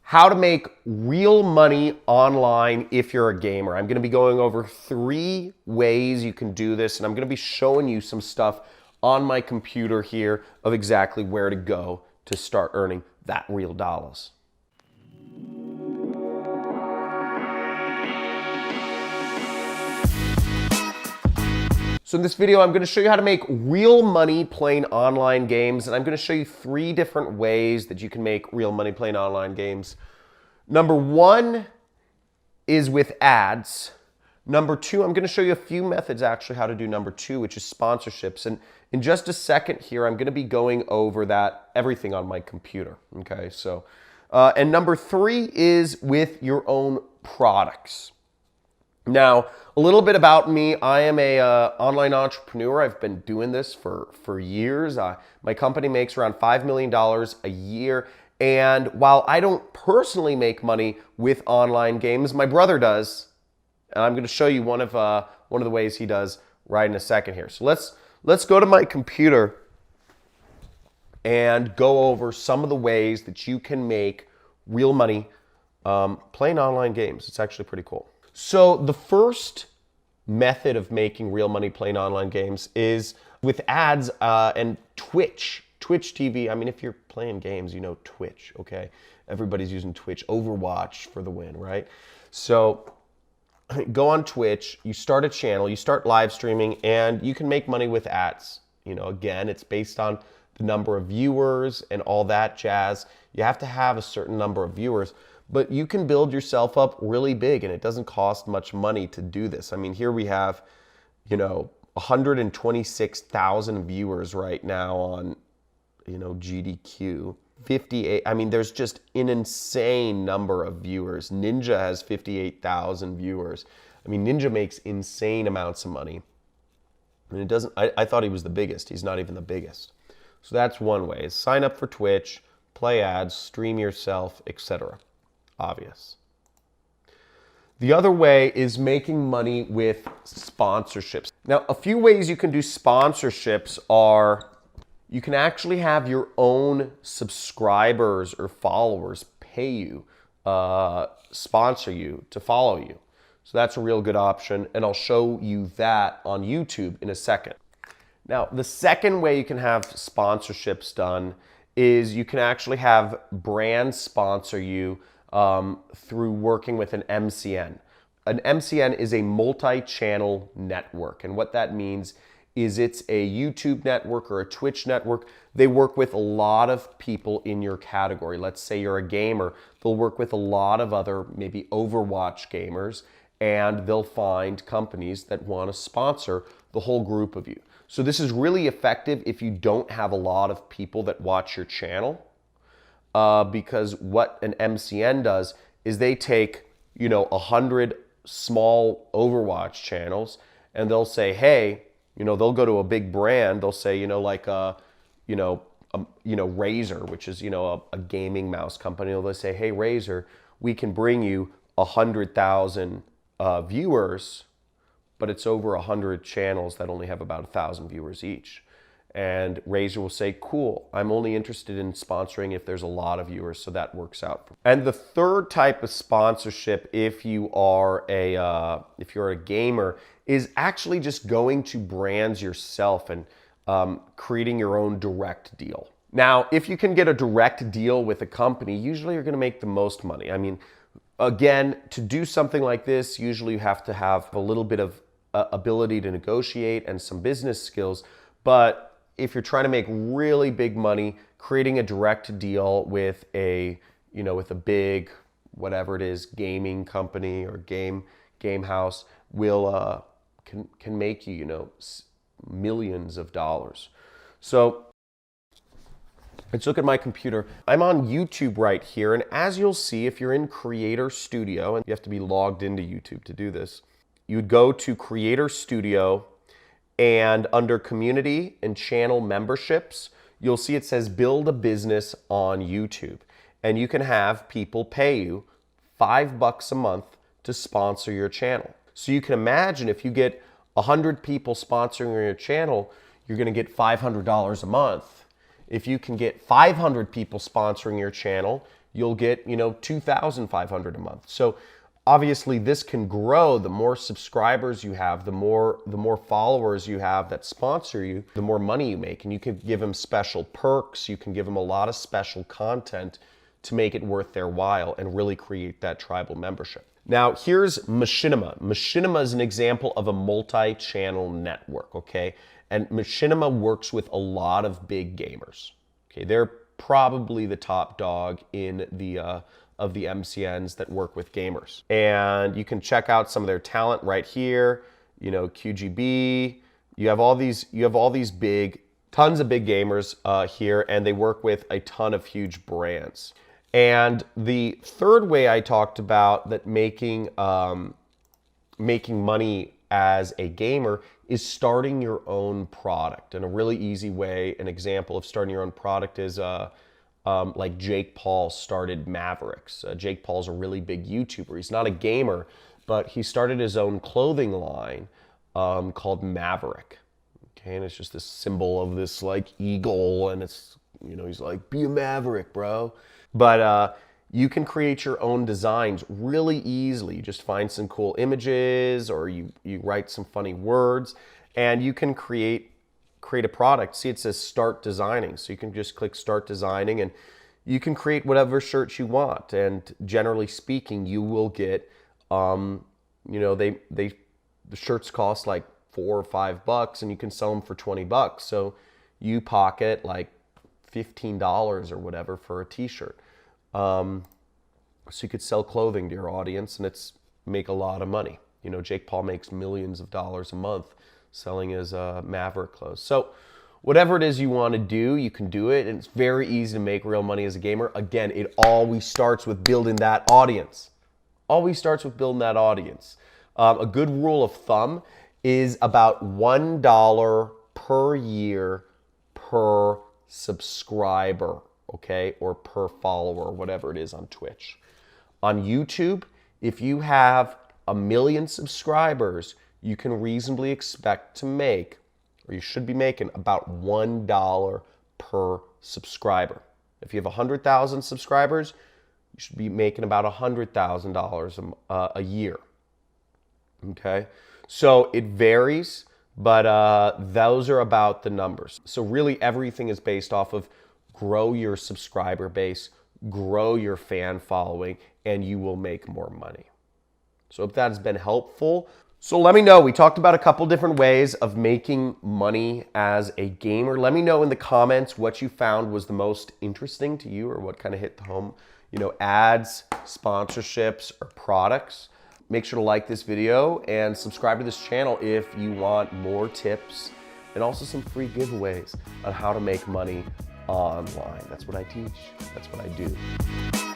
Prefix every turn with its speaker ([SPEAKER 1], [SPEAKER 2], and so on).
[SPEAKER 1] how to make real money online if you're a gamer. I'm going to be going over 3 ways you can do this, and I'm going to be showing you some stuff on my computer here of exactly where to go to start earning that real dollars. So in this video, I'm going to show you how to make real money playing online games, and I'm going to show you 3 different ways that you can make real money playing online games. Number 1 is with ads. Number 2, I'm going to show you a few methods actually how to do number 2, which is sponsorships. And in just a second here, I'm going to be going over that everything on my computer. Okay, so and number 3 is with your own products. Now, a little bit about me. I am a online entrepreneur. I've been doing this for years. My company makes around $5 million a year. And while I don't personally make money with online games, my brother does. And I'm going to show you one of the ways he does right in a second here. So let's go to my computer and go over some of the ways that you can make real money playing online games. It's actually pretty cool. So the first method of making real money playing online games is with ads and Twitch TV. I mean, if you're playing games, you know Twitch, okay? Everybody's using Twitch. Overwatch for the win, right? So go on Twitch, you start a channel, you start live streaming, and you can make money with ads. You know, again, it's based on the number of viewers and all that jazz. You have to have a certain number of viewers, but you can build yourself up really big, and it doesn't cost much money to do this. I mean, here we have, 126,000 viewers right now on, GDQ. 58, I mean, there's just an insane number of viewers. Ninja has 58,000 viewers. I mean, Ninja makes insane amounts of money. And it doesn't, I thought he was the biggest. He's not even the biggest. So that's one way. Sign up for Twitch, play ads, stream yourself, etc. Obvious. The other way is making money with sponsorships. Now, a few ways you can do sponsorships are you can actually have your own subscribers or followers pay you, sponsor you, to follow you. So that's a real good option, and I'll show you that on YouTube in a second. Now, the second way you can have sponsorships done is you can actually have brands sponsor you through working with an MCN. An MCN is a multi-channel network, and what that means is it's a YouTube network or a Twitch network. They work with a lot of people in your category. Let's say you're a gamer. They'll work with a lot of other maybe Overwatch gamers, and they'll find companies that want to sponsor the whole group of you. So this is really effective if you don't have a lot of people that watch your channel, because what an MCN does is they take 100 small Overwatch channels, and they'll say, hey, they'll go to a big brand. They'll say, Razer, which is, a gaming mouse company. They'll say, hey, Razer, we can bring you 100,000 viewers, but it's over 100 channels that only have about 1,000 viewers each. And Razer will say, cool, I'm only interested in sponsoring if there's a lot of viewers, so that works out. And the third type of sponsorship, if you're a gamer, is actually just going to brands yourself and creating your own direct deal. Now, if you can get a direct deal with a company, usually you're going to make the most money. I mean, again, to do something like this, usually you have to have a little bit of ability to negotiate and some business skills. But if you're trying to make really big money, creating a direct deal with a big, whatever it is, gaming company or game house will can make you, millions of dollars. So let's look at my computer. I'm on YouTube right here, and as you'll see, if you're in Creator Studio, and you have to be logged into YouTube to do this, you'd go to Creator Studio, and under Community and Channel Memberships, you'll see it says Build a Business on YouTube. And you can have people pay you $5 a month to sponsor your channel. So you can imagine if you get 100 people sponsoring your channel, you're going to get $500 a month. If you can get 500 people sponsoring your channel, you'll get, you know, 2,500 a month. So obviously this can grow. The more subscribers you have, the more followers you have that sponsor you, the more money you make. And you can give them special perks. You can give them a lot of special content to make it worth their while and really create that tribal membership. Now here's Machinima. Machinima is an example of a multi-channel network, okay? And Machinima works with a lot of big gamers. Okay, they're probably the top dog in the of the MCNs that work with gamers. And you can check out some of their talent right here. You know, QGB. You have all these big, tons of big gamers here, and they work with a ton of huge brands. And the third way I talked about that making money as a gamer is starting your own product. And a really easy way, an example of starting your own product is like Jake Paul started Mavericks. Jake Paul's a really big YouTuber. He's not a gamer, but he started his own clothing line called Maverick. Okay, and it's just this symbol of this like eagle, and it's, you know, he's like, be a maverick, bro. But you can create your own designs really easily. You just find some cool images, or you write some funny words, and you can create a product. See, it says start designing. So you can just click start designing, and you can create whatever shirts you want. And generally speaking, you will get, you know, the shirts cost like $4 or $5, and you can sell them for $20. So you pocket like $15 or whatever for a t-shirt. So you could sell clothing to your audience, and it's make a lot of money. You know, Jake Paul makes millions of dollars a month selling his Maverick clothes. So whatever it is you want to do, you can do it, and it's very easy to make real money as a gamer. Again, it always starts with building that audience. Always starts with building that audience. A good rule of thumb is about $1 per year per subscriber, okay, or per follower, whatever it is on Twitch. On YouTube, if you have 1 million subscribers, you can reasonably expect to make, or you should be making, about $1 per subscriber. If you have 100,000 subscribers, you should be making about $100,000 a year. Okay, so it varies, but those are about the numbers. So really everything is based off of grow your subscriber base, grow your fan following, and you will make more money. So if that's been helpful, so let me know. We talked about a couple different ways of making money as a gamer. Let me know in the comments what you found was the most interesting to you, or what kind of hit the home, you know, ads, sponsorships, or products. Make sure to like this video and subscribe to this channel if you want more tips and also some free giveaways on how to make money online. That's what I teach. That's what I do.